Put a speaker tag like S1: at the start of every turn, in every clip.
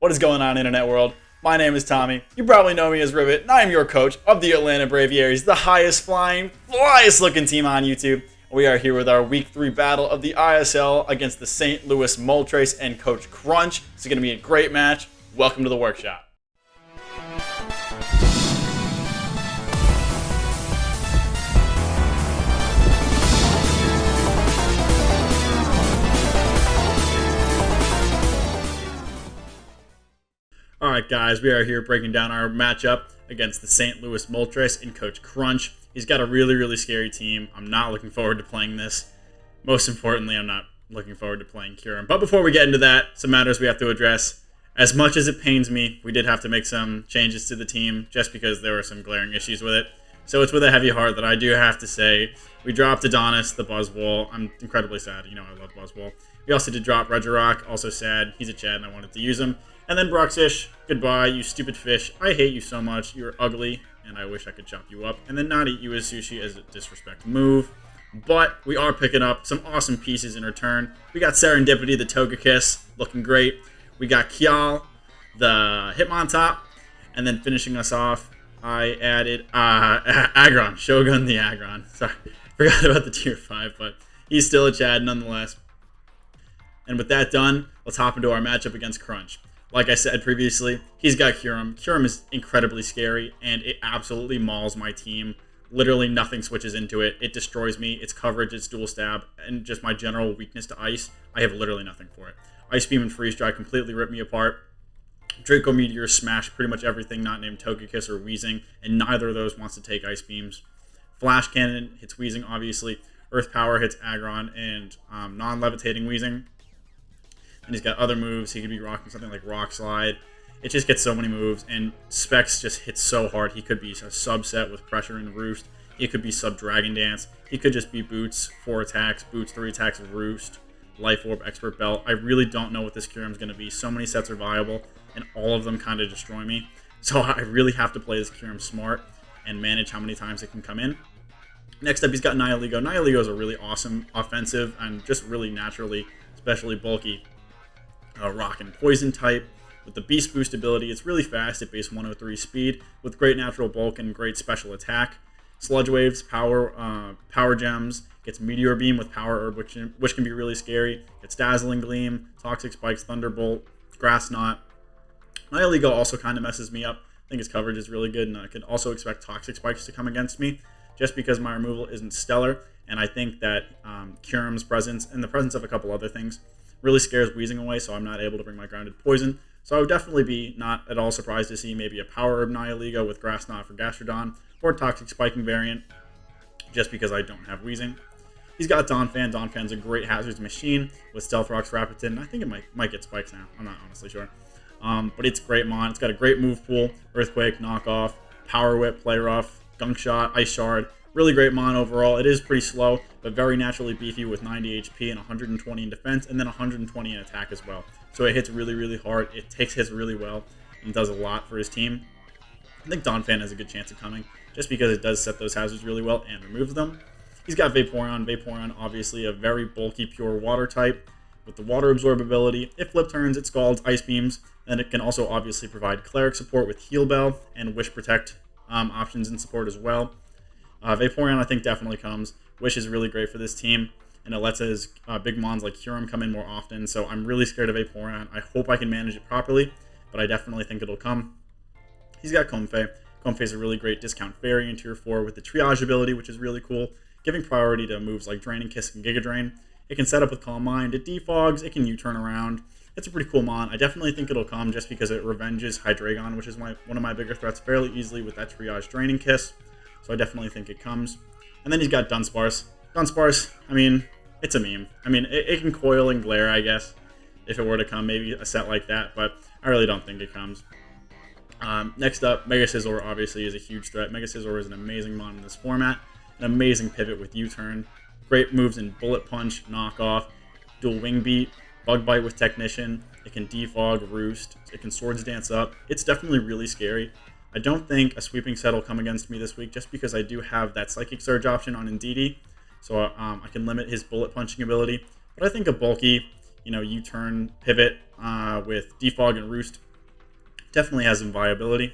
S1: What is going on, internet world? My name is Tommy. You probably know me as Rivet, and I am your coach of the Atlanta Braviaries, the highest flying, flyest looking team on YouTube. We are here with our Week 3 battle of the ISL against the St. Louis Moltres and Coach Crunch. It's going to be a great match. Welcome to the workshop. Alright guys, we are here breaking down our matchup against the St. Louis Moltres and Coach Crunch. He's got a really scary team. I'm not looking forward to playing this. Most importantly, I'm not looking forward to playing Kyurem. But before we get into that, some matters we have to address. As much as it pains me, we did have to make some changes to the team just because there were some glaring issues with it. So it's with a heavy heart that I do have to say we dropped Adonis, the Buzzwole. I'm incredibly sad. You know I love Buzzwole. We also did drop Regirock. Also sad. He's a Chad and I wanted to use him. And then Broxish, goodbye, you stupid fish. I hate you so much. You're ugly, and I wish I could chop you up. And then not eat you as sushi as a disrespect move. But we are picking up some awesome pieces in return. We got Serendipity, the Togekiss, looking great. We got Kyal, the Hitmontop. And then finishing us off, I added Aggron, Shogun the Aggron. Sorry, forgot about the tier 5, but he's still a Chad nonetheless. And with that done, let's hop into our matchup against Crunch. Like I said previously, he's got Kyurem. Kyurem is incredibly scary, and it absolutely mauls my team. Literally nothing switches into it. It destroys me. Its coverage, its dual stab, and just my general weakness to ice. I have literally nothing for it. Ice Beam and Freeze Dry completely rip me apart. Draco Meteor smash pretty much everything not named Togekiss or Weezing, and neither of those wants to take Ice Beams. Flash Cannon hits Weezing, obviously. Earth Power hits Aggron, and non-levitating Weezing. And he's got other moves. He could be rocking something like Rock Slide. It just gets so many moves, and Specs just hits so hard. He could be a subset with Pressure and Roost. He could be sub Dragon Dance. He could just be Boots, 4 attacks, Boots, 3 attacks of Roost, Life Orb, Expert Belt. I really don't know what this Kyurem is going to be. So many sets are viable, and all of them kind of destroy me. So I really have to play this Kyurem smart and manage how many times it can come in. Next up, he's got Nihilego. Nihilego is a really awesome offensive and just really naturally, especially bulky, rock and poison type. With the beast boost ability, it's really fast at base 103 speed with great natural bulk and great special attack. Sludge waves, power gems, gets meteor beam with power herb, which can be really scary. It's dazzling gleam, toxic spikes, thunderbolt, grass knot. Nihilego also kind of messes me up. I think his coverage is really good, and I could also expect toxic spikes to come against me just because my removal isn't stellar. And I think that Kyurem's presence and the presence of a couple other things really scares Weezing away, so I'm not able to bring my grounded poison. So I would definitely be not at all surprised to see maybe a Power Herb Nihilego with Grass Knot for Gastrodon, or Toxic Spiking variant, just because I don't have Weezing. He's got Donphan. Donphan's a great hazards machine with Stealth Rocks, Rapitin. I think it might get spikes now. I'm not honestly sure. But it's great mon. It's got a great move pool. Earthquake, Knockoff, Power Whip, Play Rough, Gunk Shot, Ice Shard. Really great mon overall. It is pretty slow, but very naturally beefy with 90 HP and 120 in defense, and then 120 in attack as well. So it hits really hard. It takes hits really well and does a lot for his team. I think Donphan has a good chance of coming, just because it does set those hazards really well and removes them. He's got Vaporeon. Vaporeon, obviously a very bulky pure water type with the water absorb ability. It flip turns, it scalds, ice beams, and it can also obviously provide cleric support with Heal Bell and Wish Protect options in support as well. Vaporeon, I think, definitely comes. Wish is really great for this team, and it lets his big mons like Kyurem come in more often, so I'm really scared of Vaporeon. I hope I can manage it properly, but I definitely think it'll come. He's got Comfey. Comfey is a really great discount fairy in tier 4 with the triage ability, which is really cool, giving priority to moves like Draining Kiss and Giga Drain. It can set up with Calm Mind, it defogs, it can U-turn around. It's a pretty cool mon. I definitely think it'll come just because it revenges Hydreigon, which is one of my bigger threats fairly easily with that triage Draining Kiss. So I definitely think it comes. And then he's got Dunsparce. Dunsparce, I mean, it's a meme. I mean, it can coil and glare, I guess, if it were to come, maybe a set like that, but I really don't think it comes. Next up, Mega Scizor obviously is a huge threat. Mega Scizor is an amazing mon in this format. An amazing pivot with U-turn. Great moves in Bullet Punch, Knockoff, Dual Wing Beat, Bug Bite with Technician. It can defog, Roost. It can Swords Dance up. It's definitely really scary. I don't think a Sweeping Set will come against me this week just because I do have that Psychic Surge option on Indeedee, so I can limit his bullet punching ability. But I think a bulky, U-turn pivot with Defog and Roost Definitely has some viability.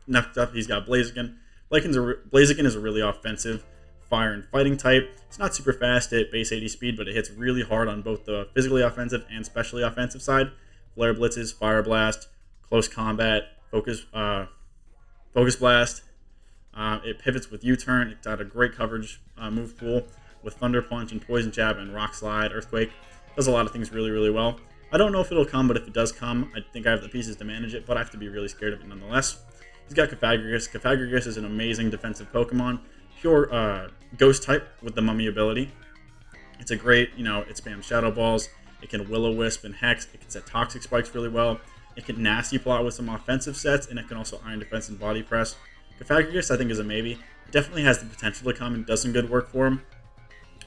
S1: Next up, he's got Blaziken. Blaziken is a really offensive fire and fighting type. It's not super fast at base 80 speed, but it hits really hard on both the physically offensive and specially offensive side. Flare Blitzes, Fire Blast, Close Combat, Focus Blast. It pivots with U-Turn. It's got a great coverage move pool with Thunder Punch and Poison Jab and Rock Slide, Earthquake. Does a lot of things really, really well. I don't know if it'll come, but if it does come, I think I have the pieces to manage it, but I have to be really scared of it nonetheless. He's got Cofagrigus. Cofagrigus is an amazing defensive Pokemon. Pure Ghost type with the Mummy ability. It's a great, it spams Shadow Balls. It can Will-O-Wisp and Hex. It can set Toxic Spikes really well. It can Nasty Plot with some offensive sets, and it can also Iron Defense and Body Press. Cofagrigus, I think, is a maybe. It definitely has the potential to come and does some good work for him.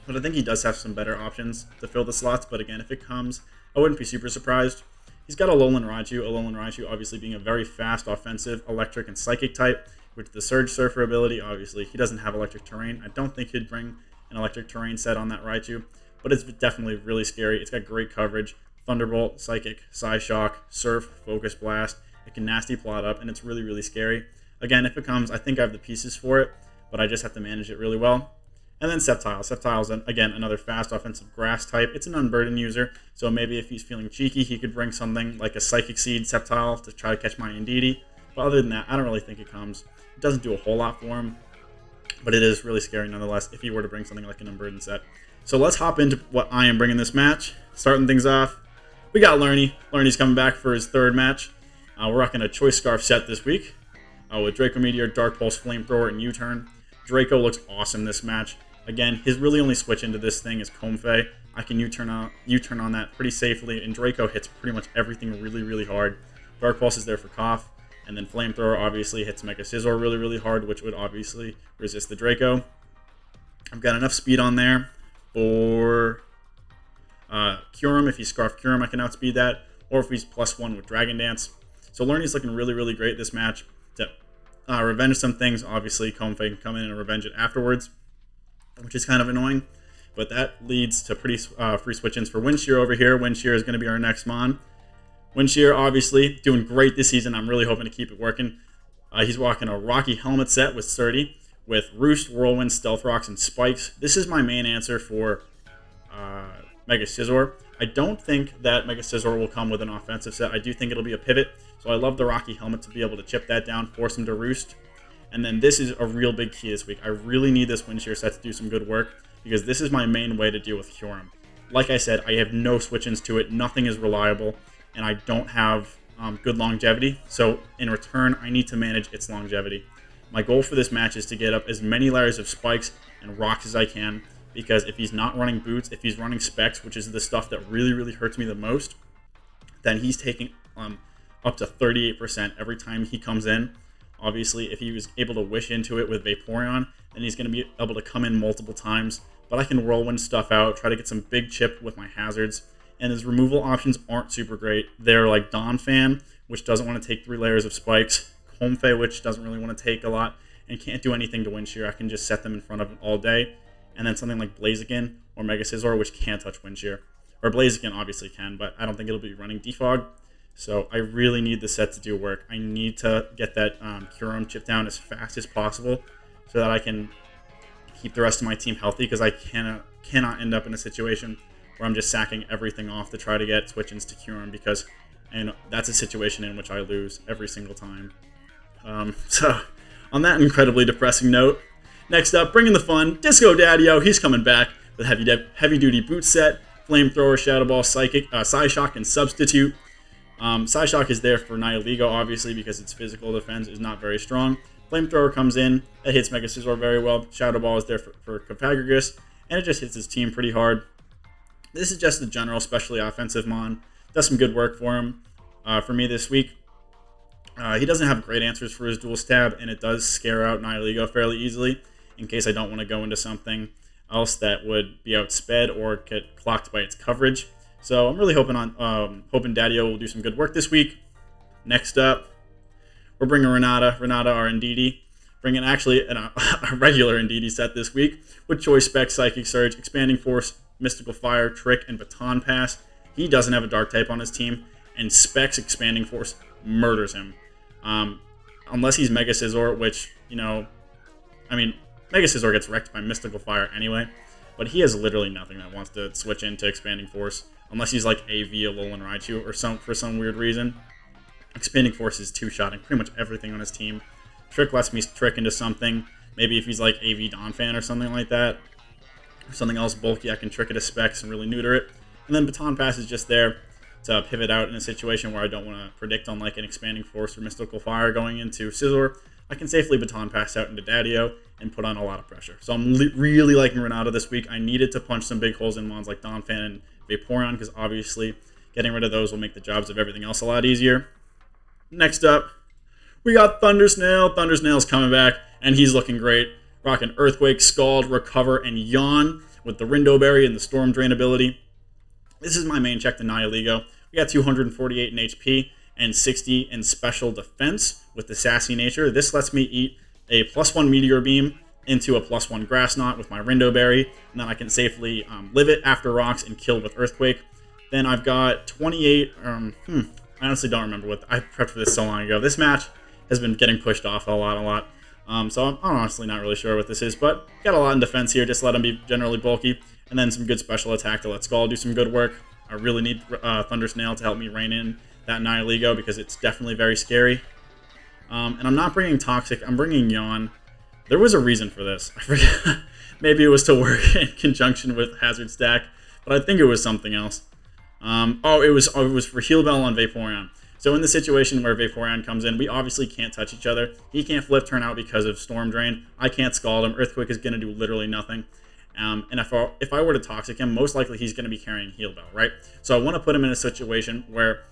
S1: But I think he does have some better options to fill the slots. But again, if it comes, I wouldn't be super surprised. He's got Alolan Raichu obviously being a very fast offensive electric and psychic type, with the Surge Surfer ability. Obviously, he doesn't have electric terrain. I don't think he'd bring an electric terrain set on that Raichu, but it's definitely really scary. It's got great coverage. Thunderbolt, Psychic, Psyshock, Surf, Focus Blast. It can Nasty Plot up, and it's really, really scary. Again, if it comes, I think I have the pieces for it, but I just have to manage it really well. And then Sceptile. Sceptile's, again, another fast offensive grass type. It's an unburdened user, so maybe if he's feeling cheeky, he could bring something like a Psychic Seed Sceptile to try to catch my Indeedee. But other than that, I don't really think it comes. It doesn't do a whole lot for him, but it is really scary nonetheless if he were to bring something like an unburdened set. So let's hop into what I am bringing this match. Starting things off, we got Lernie. Lernie's coming back for his third match. We're rocking a Choice Scarf set this week with Draco Meteor, Dark Pulse, Flamethrower, and U-Turn. Draco looks awesome this match. Again, his really only switch into this thing is Comfey. I can U-turn on that pretty safely, and Draco hits pretty much everything really, really hard. Dark Pulse is there for Cough, and then Flamethrower obviously hits Mega Scizor really, really hard, which would obviously resist the Draco. I've got enough speed on there for Kyurem. If he's Scarf Kyurem, I can outspeed that, or if he's +1 with Dragon Dance. So Lernie's looking really, really great this match. To revenge some things, obviously Comfey can come in and revenge it afterwards, which is kind of annoying. But that leads to pretty free switch-ins for Windshear over here. Windshear is going to be our next Mon. Windshear, obviously, doing great this season. I'm really hoping to keep it working. He's walking a Rocky Helmet set with Sturdy, with Roost, Whirlwind, Stealth Rocks, and Spikes. This is my main answer for Mega Scizor. I don't think that Mega Scizor will come with an offensive set. I do think it'll be a pivot. So I love the Rocky Helmet to be able to chip that down, force him to Roost. And then this is a real big key this week. I really need this Windshear set to do some good work, because this is my main way to deal with Kyurem. Like I said, I have no switch-ins to it. Nothing is reliable, and I don't have good longevity. So in return, I need to manage its longevity. My goal for this match is to get up as many layers of spikes and rocks as I can, because if he's not running boots, if he's running specs, which is the stuff that really, really hurts me the most, then he's taking up to 38% every time he comes in. Obviously, if he was able to wish into it with Vaporeon, then he's going to be able to come in multiple times. But I can Whirlwind stuff out, try to get some big chip with my hazards. And his removal options aren't super great. They're like Donphan, which doesn't want to take 3 layers of spikes. Comfey, which doesn't really want to take a lot and can't do anything to Windshear. I can just set them in front of him all day. And then something like Blaziken or Mega Scizor, which can't touch Windshear. Or Blaziken obviously can, but I don't think it'll be running Defog. So I really need the set to do work. I need to get that Kyurem chip down as fast as possible so that I can keep the rest of my team healthy, because I cannot end up in a situation where I'm just sacking everything off to try to get switch-ins to Kyurem, because that's a situation in which I lose every single time. So on that incredibly depressing note, next up, bringing the fun, Disco Daddy-O. He's coming back with heavy-duty boot set, Flamethrower, Shadow Ball, Psychic, Psyshock, and Substitute. Psyshock is there for Nihilego, obviously, because its physical defense is not very strong. Flamethrower comes in, it hits Mega Scizor very well. Shadow Ball is there for Cofagrigus, and it just hits his team pretty hard. This is just a general, especially offensive Mon. Does some good work for him. For me this week, he doesn't have great answers for his dual stab, and it does scare out Nihilego fairly easily, in case I don't want to go into something else that would be outsped or get clocked by its coverage. So I'm really hoping Daddy-O will do some good work this week. Next up, we're bringing Renata, our Indeedee. Bringing actually a regular Indeedee set this week with Choice Spec, Psychic Surge, Expanding Force, Mystical Fire, Trick, and Baton Pass. He doesn't have a Dark type on his team, and Specs, Expanding Force, murders him. Unless he's Mega Scizor, which, I mean, Mega Scizor gets wrecked by Mystical Fire anyway, but he has literally nothing that wants to switch into Expanding Force, unless he's like AV, Alolan Raichu, or for some weird reason. Expanding Force is two-shotting pretty much everything on his team. Trick lets me trick into something. Maybe if he's like AV Donphan or something like that, or something else bulky, I can trick it to Specs and really neuter it. And then Baton Pass is just there to pivot out in a situation where I don't want to predict on like an Expanding Force or Mystical Fire going into Scizor. I can safely Baton Pass out into Daddio and put on a lot of pressure. So I'm really liking Renata this week. I needed to punch some big holes in mons like Donphan and Vaporeon, because obviously getting rid of those will make the jobs of everything else a lot easier. Next up, we got Thundersnail. Thundersnail's coming back, and he's looking great. Rocking Earthquake, Scald, Recover, and Yawn with the Rindo Berry and the Storm Drain ability. This is my main check to Nihilego. We got 248 in HP and 60 in special defense with the Sassy Nature. This lets me eat a +1 Meteor Beam into a +1 Grass Knot with my Rindo Berry, and then I can safely live it after rocks and kill with Earthquake. Then I've got 28, I honestly don't remember what, I prepped for this so long ago. This match has been getting pushed off a lot. So I'm honestly not really sure what this is, but got a lot in defense here. Just let him be generally bulky, and then some good special attack to let Skull do some good work. I really need Thundersnail to help me rein in that Nihilego, because it's definitely very scary. And I'm not bringing Toxic, I'm bringing Yawn. There was a reason for this. I forget. Maybe it was to work in conjunction with Hazard Stack, but I think it was something else. It was for Heal Bell on Vaporeon. So in the situation where Vaporeon comes in, we obviously can't touch each other. He can't flip turn out because of Storm Drain. I can't Scald him. Earthquake is going to do literally nothing. And if I were to Toxic him, most likely he's going to be carrying Heal Bell, right? So I want to put him in a situation where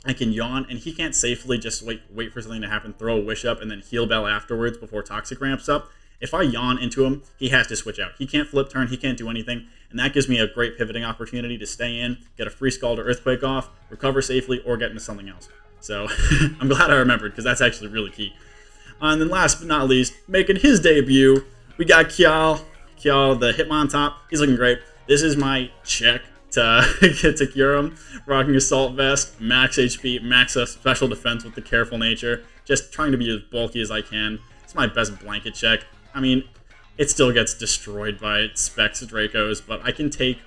S1: I can Yawn, and he can't safely just wait for something to happen, throw a Wish up, and then Heal Bell afterwards before Toxic ramps up. If I Yawn into him, he has to switch out. He can't flip turn, he can't do anything, and that gives me a great pivoting opportunity to stay in, get a free Scald or Earthquake off, recover safely, or get into something else. So I'm glad I remembered, because that's actually really key. And then last but not least, making his debut, we got Kyal, the Hitmontop. He's looking great. This is my check to get to Kyurem, rocking Assault Vest, max HP, max special defense with the Careful Nature, just trying to be as bulky as I can. It's my best blanket check. I mean, it still gets destroyed by Specs Dracos, but I can take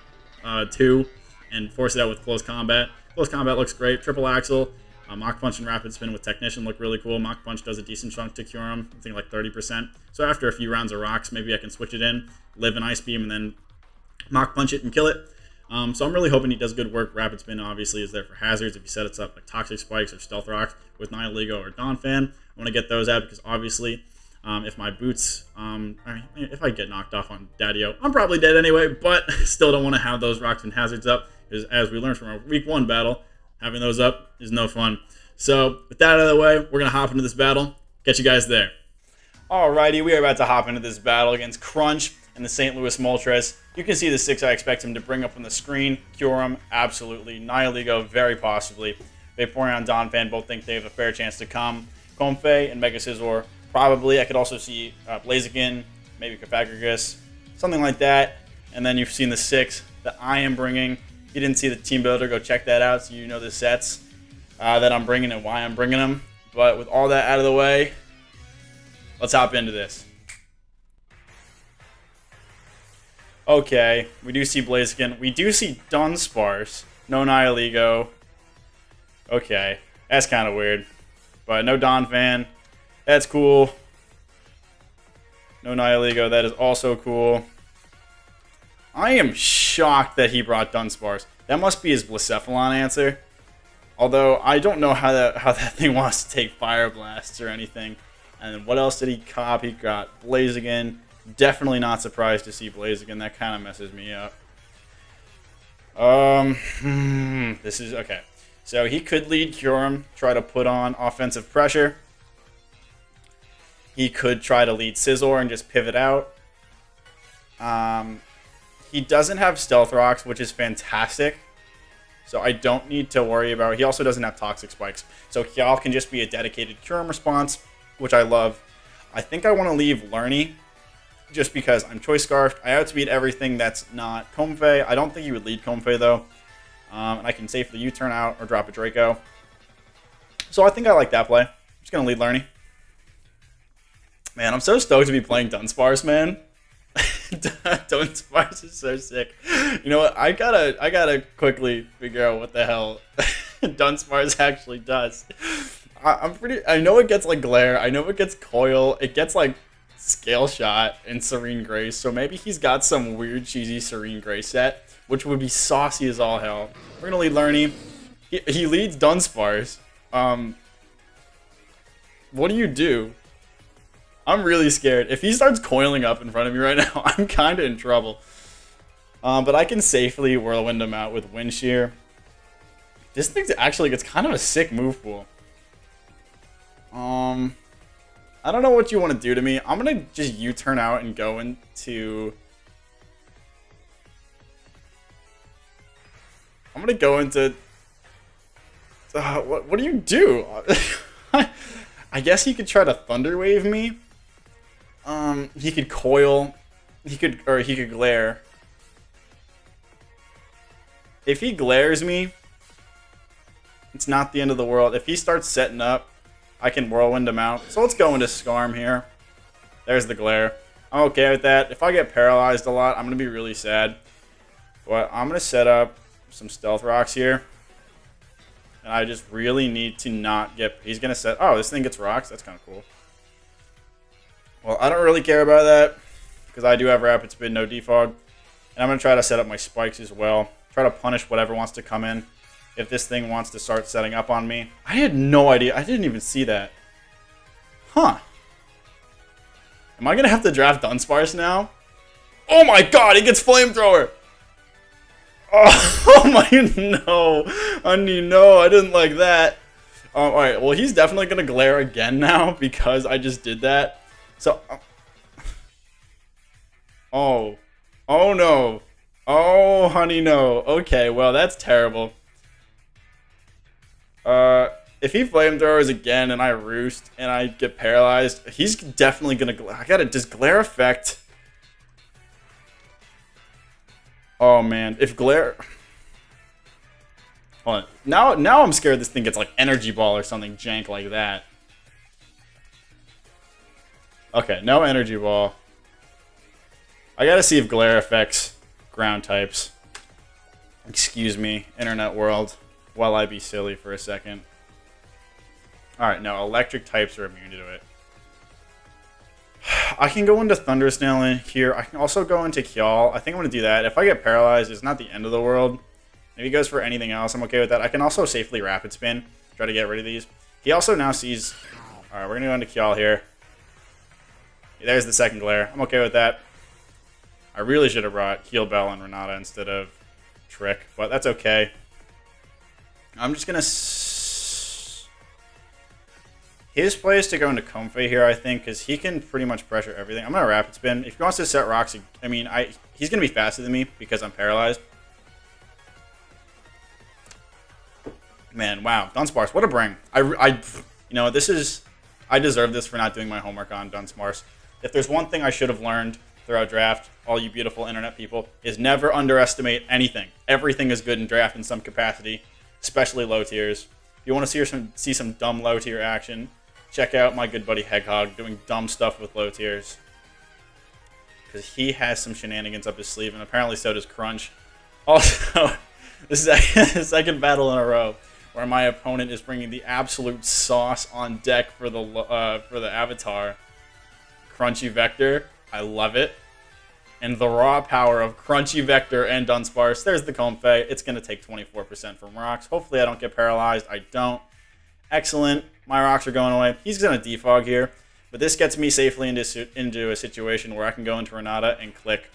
S1: 2 and force it out with Close Combat. Close Combat looks great. Triple Axle, Mach Punch and Rapid Spin with Technician look really cool. Mach Punch does a decent chunk to Kyurem, I think like 30%. So after a few rounds of rocks, maybe I can switch it in, live an Ice Beam, and then Mach Punch it and kill it. So I'm really hoping he does good work. Rapid Spin obviously is there for hazards if he sets up like Toxic Spikes or Stealth Rocks with Nihilego or Donphan. I want to get those out because obviously if my boots, if I get knocked off on Daddio, I'm probably dead anyway, but still don't want to have those rocks and hazards up, because as we learned from our week 1 battle, having those up is no fun. So with that out of the way, we're going to hop into this battle. Get you guys there. Alrighty, we are about to hop into this battle against Crunch and the St. Louis Moltres. You can see the 6 I expect him to bring up on the screen. Kyurem, absolutely. Nihilego, very possibly. Vaporeon, Donphan both think they have a fair chance to come. Comfey and Mega Scizor, probably. I could also see Blaziken, maybe Cofagrigus, something like that. And then you've seen the 6 that I am bringing. If you didn't see the Teambuilder, go check that out so you know the sets that I'm bringing and why I'm bringing them. But with all that out of the way, let's hop into this. Okay, we do see Blaziken. We do see Dunsparce. No Nihilego. Okay, that's kind of weird. But no Donphan. That's cool. No Nihilego. That is also cool. I am shocked that he brought Dunsparce. That must be his Blacephalon answer. Although, I don't know how that thing wants to take Fire Blasts or anything. And what else did he cop? He got Blaziken. Definitely not surprised to see Blaziken. That kind of messes me up. This is... okay. So he could lead Kyurem, try to put on offensive pressure. He could try to lead Scizor and just pivot out. He doesn't have Stealth Rocks, which is fantastic. So I don't need to worry about it. He also doesn't have Toxic Spikes. So Kyal can just be a dedicated Kyurem response, which I love. I think I want to leave Lerny, just because I'm Choice Scarfed. I outspeed everything that's not Comfey. I don't think he would lead Comfey, though. And I can safely U-turn out or drop a Draco. So I think I like that play. I'm just going to lead Lerny. Man, I'm so stoked to be playing Dunsparce, man. Dunsparce is so sick. You know what? I gotta quickly figure out what the hell Dunsparce actually does. I know it gets like Glare. I know it gets Coil. It gets like Scale Shot and Serene Grace. So maybe he's got some weird cheesy Serene Grace set, which would be saucy as all hell. We're gonna lead Lerny. He leads Dunsparce. What do you do? I'm really scared. If he starts coiling up in front of me right now, I'm kind of in trouble. But I can safely Whirlwind him out with Wind Shear. This thing actually gets kind of a sick move pool. I don't know what you want to do to me. I'm going to just U-turn out and go into... I'm going to go into... what do you do? I guess he could try to Thunder Wave me. He could Coil. He could Glare. If he glares me, it's not the end of the world. If he starts setting up, I can Whirlwind him out. So let's go into Scarm here. There's the Glare. I'm okay with that. If I get paralyzed a lot, I'm going to be really sad. But I'm going to set up some Stealth Rocks here. And I just really need to not get... He's going to set... Oh, this thing gets rocks? That's kind of cool. Well, I don't really care about that. Because I do have Rapid Spin, no Defog. And I'm going to try to set up my spikes as well. Try to punish whatever wants to come in. If this thing wants to start setting up on me. I had no idea. I didn't even see that. Huh. Am I going to have to draft Dunsparce now? Oh my god, he gets Flamethrower! Oh my, no. Honey, no, I didn't like that. Alright, well, he's definitely going to Glare again now because I just did that. So, oh no. Oh, honey, no. Okay, well, that's terrible. If he Flamethrowers again and I Roost and I get paralyzed, he's definitely going to... I got to just Glare Effect. Oh, man. If Glare... Hold on. Now I'm scared this thing gets like Energy Ball or something jank like that. Okay, no Energy Ball. I got to see if Glare affects ground types. Excuse me, internet world, while I be silly for a second. Alright, no, electric types are immune to it. I can go into Thundersnail in here. I can also go into Kyal. I think I'm going to do that. If I get paralyzed, it's not the end of the world. If he goes for anything else, I'm okay with that. I can also safely Rapid Spin, try to get rid of these. He also now sees... Alright, we're going to go into Kyal here. There's the second Glare. I'm okay with that. I really should have brought Heal Bell and Renata instead of Trick, but that's okay. I'm just going to... His play is to go into Comfey here, I think, because he can pretty much pressure everything. I'm going to Rapid Spin. If he wants to set rocks, I mean, he's going to be faster than me because I'm paralyzed. Man, wow. Dunsparce, what a bring. You know, this is... I deserve this for not doing my homework on Dunsparce. If there's one thing I should have learned throughout draft, all you beautiful internet people, is never underestimate anything. Everything is good in draft in some capacity, especially low tiers. If you want to see some dumb low tier action, check out my good buddy Heghog doing dumb stuff with low tiers. Because he has some shenanigans up his sleeve, and apparently so does Crunch. Also, this is the second battle in a row where my opponent is bringing the absolute sauce on deck for the Avatar. Crunchy Vector. I love it. And the raw power of Crunchy Vector and Dunsparce. There's the Comfey. It's going to take 24% from rocks. Hopefully I don't get paralyzed. I don't. Excellent. My rocks are going away. He's going to defog here. But this gets me safely into a situation where I can go into Renata and click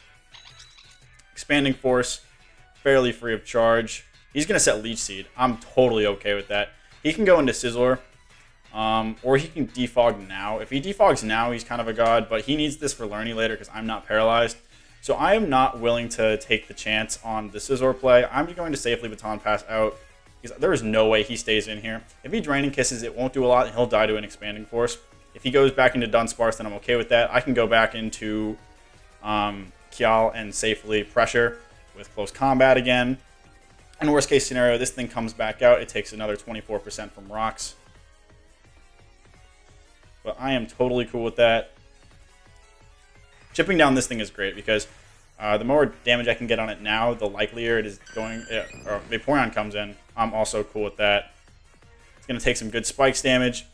S1: Expanding Force. Fairly free of charge. He's going to set Leech Seed. I'm totally okay with that. He can go into Scizor. Or he can defog now. If he defogs now, he's kind of a god, but he needs this for Lerny later because I'm not paralyzed. So I am not willing to take the chance on the Scizor play. I'm just going to safely Baton Pass out because there is no way he stays in here. If he Draining Kisses, it won't do a lot, and he'll die to an Expanding Force. If he goes back into Dunsparce, then I'm okay with that. I can go back into Kyal and safely pressure with Close Combat again. In worst case scenario, this thing comes back out. It takes another 24% from rocks. but I am totally cool with that. Chipping down this thing is great because the more damage I can get on it now, the likelier it is going. Or Vaporeon comes in. I'm also cool with that. It's going to take some good spikes damage.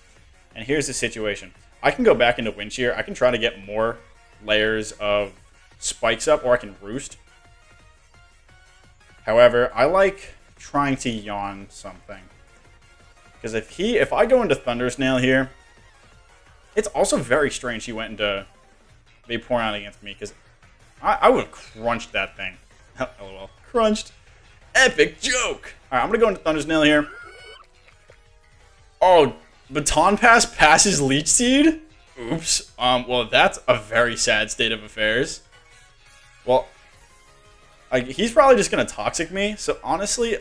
S1: And here's the situation. I can go back into Wind Shear. I can try to get more layers of spikes up, or I can Roost. However, I like trying to yawn something. Because if I go into Thunder Snail here, it's also very strange he went into Vaporeon against me, because I would have crunched that thing. LOL. Crunched. Epic joke! Alright, I'm going to go into Thunder Snail here. Oh, Baton Pass passes Leech Seed? Oops. Well, that's a very sad state of affairs. Well, he's probably just going to Toxic me, so honestly,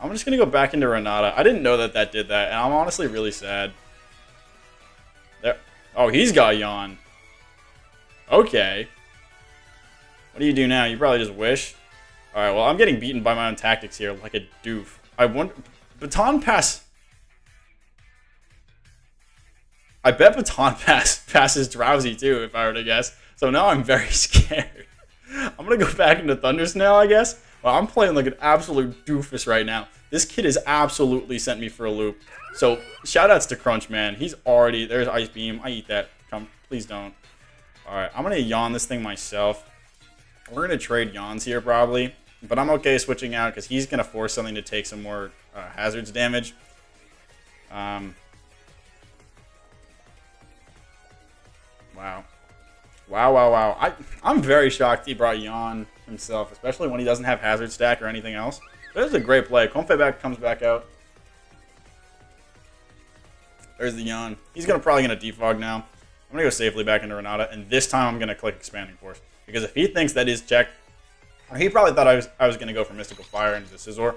S1: I'm just going to go back into Renata. I didn't know that did that, and I'm honestly really sad. There. Oh, he's got Yawn. Okay. What do you do now? You probably just wish. Alright, well, I'm getting beaten by my own tactics here like a doof. I wonder... Baton Pass... I bet Baton Pass passes Drowsy, too, if I were to guess. So now I'm very scared. I'm going to go back into Thunder Snail, I guess. Well, I'm playing like an absolute doofus right now. This kid has absolutely sent me for a loop. So, shoutouts to Crunch, man. He's already... There's Ice Beam. I eat that. Come, please don't. Alright, I'm going to yawn this thing myself. We're going to trade yawns here, probably. But I'm okay switching out, because he's going to force something to take some more hazards damage. Wow. Wow. I'm very shocked he brought Yawn himself, especially when he doesn't have hazard stack or anything else. This is a great play. Comfey comes back out. There's the Yawn. He's probably going to defog now. I'm going to go safely back into Renata, and this time I'm going to click Expanding Force. Because if he thinks that is checked, or he probably thought I was going to go for Mystical Fire into the Scizor.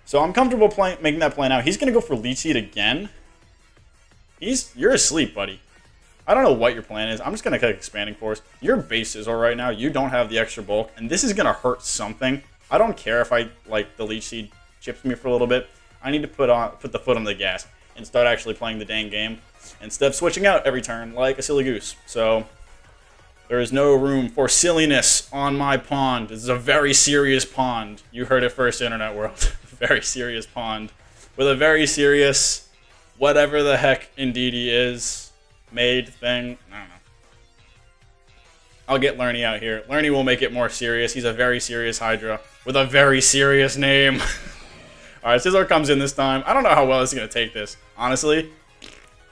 S1: So I'm comfortable making that play now. He's going to go for Leech Seed again. You're asleep, buddy. I don't know what your plan is. I'm just going to click Expanding Force. You're base Scizor right now. You don't have the extra bulk, and this is going to hurt something. I don't care if the Leech Seed chips me for a little bit. I need to put the foot on the gas and start actually playing the dang game instead of switching out every turn like a silly goose. So there is no room for silliness on my pond. This is a very serious pond. You heard it first, Internet World. Very serious pond with a very serious whatever the heck indeed he is made thing. I don't know. I'll get Lerny out here. Lerny will make it more serious. He's a very serious Hydra with a very serious name. Alright, Scizor comes in this time. I don't know how well he's going to take this, honestly.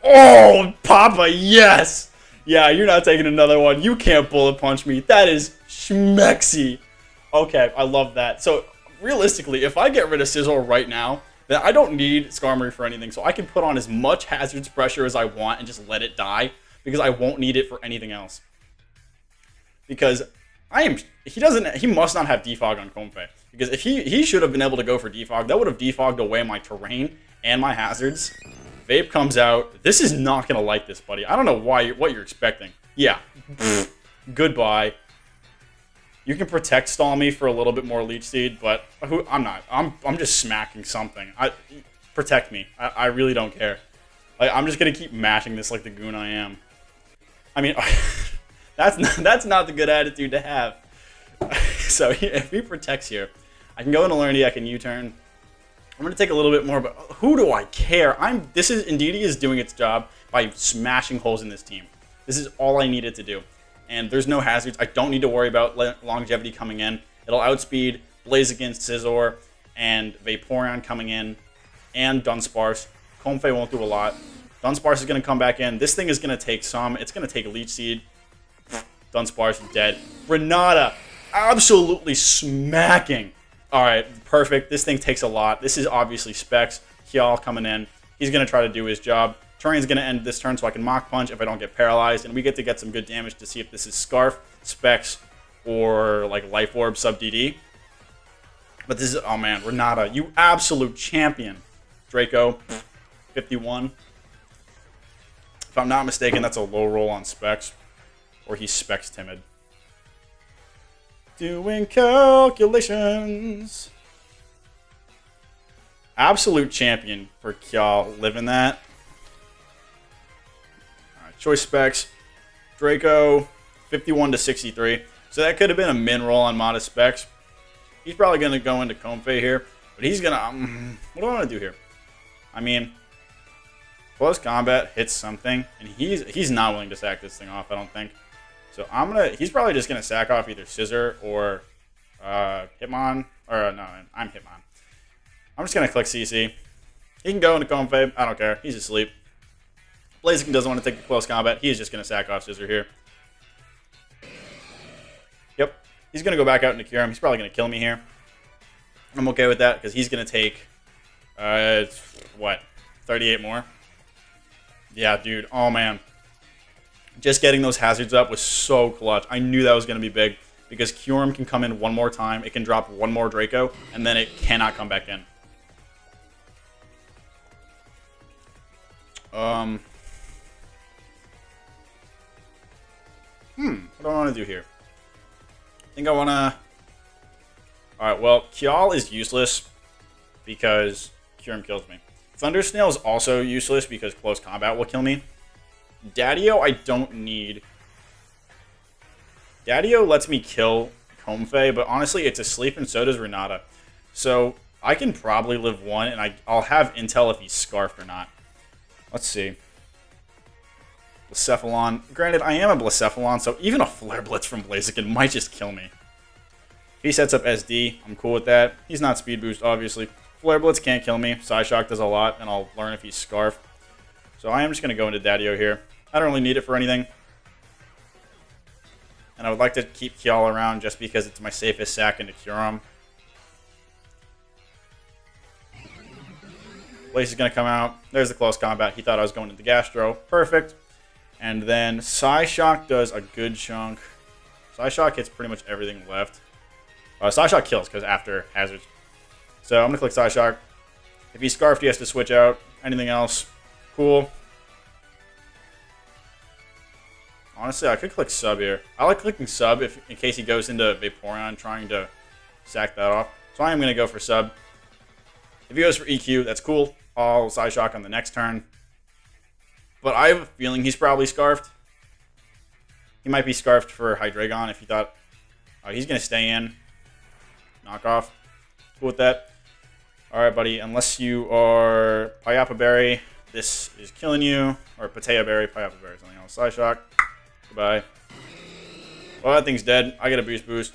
S1: Oh, Papa, yes! Yeah, you're not taking another one. You can't bullet punch me. That is schmexy. Okay, I love that. So, realistically, if I get rid of Scizor right now, then I don't need Skarmory for anything. So I can put on as much Hazard's Pressure as I want and just let it die, because I won't need it for anything else. Because he must not have defog on Comfey. Because if he should have been able to go for defog, that would have defogged away my terrain and my hazards. Vape comes out. This is not going to like this, buddy. I don't know what you're expecting. Yeah. Goodbye. You can protect stall me for a little bit more Leech Seed, but I'm not. I'm just smacking something. Protect me. I really don't care. I'm just going to keep mashing this like the goon I am. I mean, that's not the good attitude to have. So if he protects here, I can go into Lerny, I can U-turn. I'm going to take a little bit more, but who do I care? Indeedee is doing its job by smashing holes in this team. This is all I needed to do. And there's no hazards. I don't need to worry about longevity coming in. It'll outspeed Blaze against Scizor and Vaporeon coming in and Dunsparce. Comfey won't do a lot. Dunsparce is going to come back in. This thing is going to take some. It's going to take a Leech Seed. Dunsparce dead. Renata absolutely smacking. Alright, perfect. This thing takes a lot. This is obviously Specs. Hyal coming in. He's going to try to do his job. Terrain's going to end this turn so I can Mach Punch if I don't get paralyzed. And we get to get some good damage to see if this is Scarf, Specs, or like Life Orb sub DD. But this is, oh man, Renata, you absolute champion. Draco, 51. If I'm not mistaken, that's a low roll on Specs. Or he's Specs timid. Doing calculations. Absolute champion for Kjall living that. Alright, choice specs. Draco, 51 to 63. So that could have been a min roll on modest specs. He's probably going to go into Comfey here. But he's going to... what do I want to do here? I mean, close combat hits something. And he's not willing to sack this thing off, I don't think. So I'm going to... he's probably just going to sack off either Scizor or Hitmon. Or no, I'm Hitmon. I'm just going to click CC. He can go into Comfey. I don't care. He's asleep. Blaziken doesn't want to take the close combat. He's just going to sack off Scizor here. Yep. He's going to go back out into Kyurem. He's probably going to kill me here. I'm okay with that because he's going to take, what, 38 more? Yeah, dude. Oh, man. Just getting those hazards up was so clutch. I knew that was going to be big because Kyurem can come in one more time. It can drop one more Draco, and then it cannot come back in. What do I want to do here? I think I want to... Alright, well, Kjall is useless because Kyurem kills me. Thundersnail is also useless because close combat will kill me. Daddio, I don't need. Daddio lets me kill Comfey, but honestly, it's asleep and so does Renata. So I can probably live one, and I'll have intel if he's scarfed or not. Let's see. Blacephalon. Granted, I am a Blacephalon, so even a Flare Blitz from Blaziken might just kill me. If he sets up SD, I'm cool with that. He's not Speed Boost, obviously. Flare Blitz can't kill me. Psyshock does a lot, and I'll learn if he's Scarf. So I am just going to go into Daddio here. I don't really need it for anything. And I would like to keep Kjall around just because it's my safest sack into Kyurem. Blaze is going to come out. There's the close combat. He thought I was going into Gastro. Perfect. And then Psyshock does a good chunk. Psyshock hits pretty much everything left. Psyshock kills because after hazards. So I'm going to click Psyshock. If he's Scarfed, he has to switch out. Anything else? Cool. Honestly, I could click Sub here. I like clicking Sub in case he goes into Vaporeon trying to sack that off. So I am going to go for Sub. If he goes for EQ, that's cool. I'll Psyshock on the next turn. But I have a feeling he's probably Scarfed. He might be Scarfed for Hydreigon if he thought... Oh, he's going to stay in. Knock off. Cool with that. Alright, buddy. Unless you are Payapa Berry, this is killing you. Or Patea Berry, Payapa Berry, something else. Psyshock. Goodbye. Well, that thing's dead. I get a boost.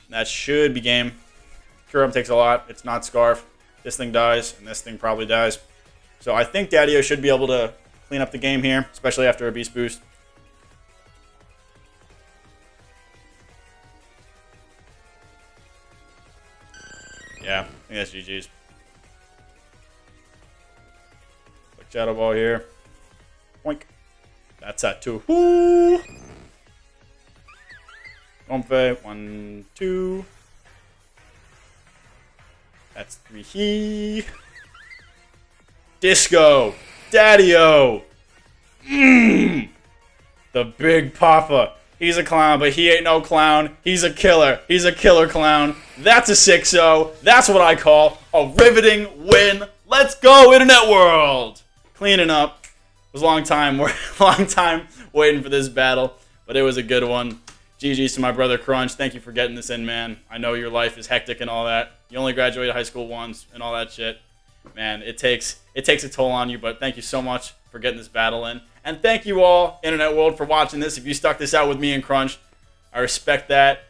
S1: That should be game. Kyurem takes a lot. It's not Scarf. This thing dies, and this thing probably dies. So I think Daddio should be able to clean up the game here, especially after a Beast Boost. Yeah, I think that's GG's. Click Shadow Ball here. Boink. That's at 2. Woo! Comfey. 1, 2. That's 3. He. Disco. Daddio. The Big Papa. He's a clown, but he ain't no clown. He's a killer. He's a killer clown. That's a 6-0. That's what I call a riveting win. Let's go, Internet World. Cleaning up. It was a long time waiting for this battle, but it was a good one. GG's to my brother Crunch. Thank you for getting this in, man. I know your life is hectic and all that. You only graduated high school once and all that shit. Man, it takes a toll on you, but thank you so much for getting this battle in. And thank you all, Internet World, for watching this. If you stuck this out with me and Crunch, I respect that.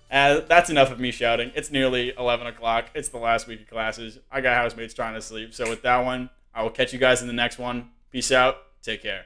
S1: That's enough of me shouting. It's nearly 11 o'clock. It's the last week of classes. I got housemates trying to sleep. So with that one, I will catch you guys in the next one. Peace out. Take care.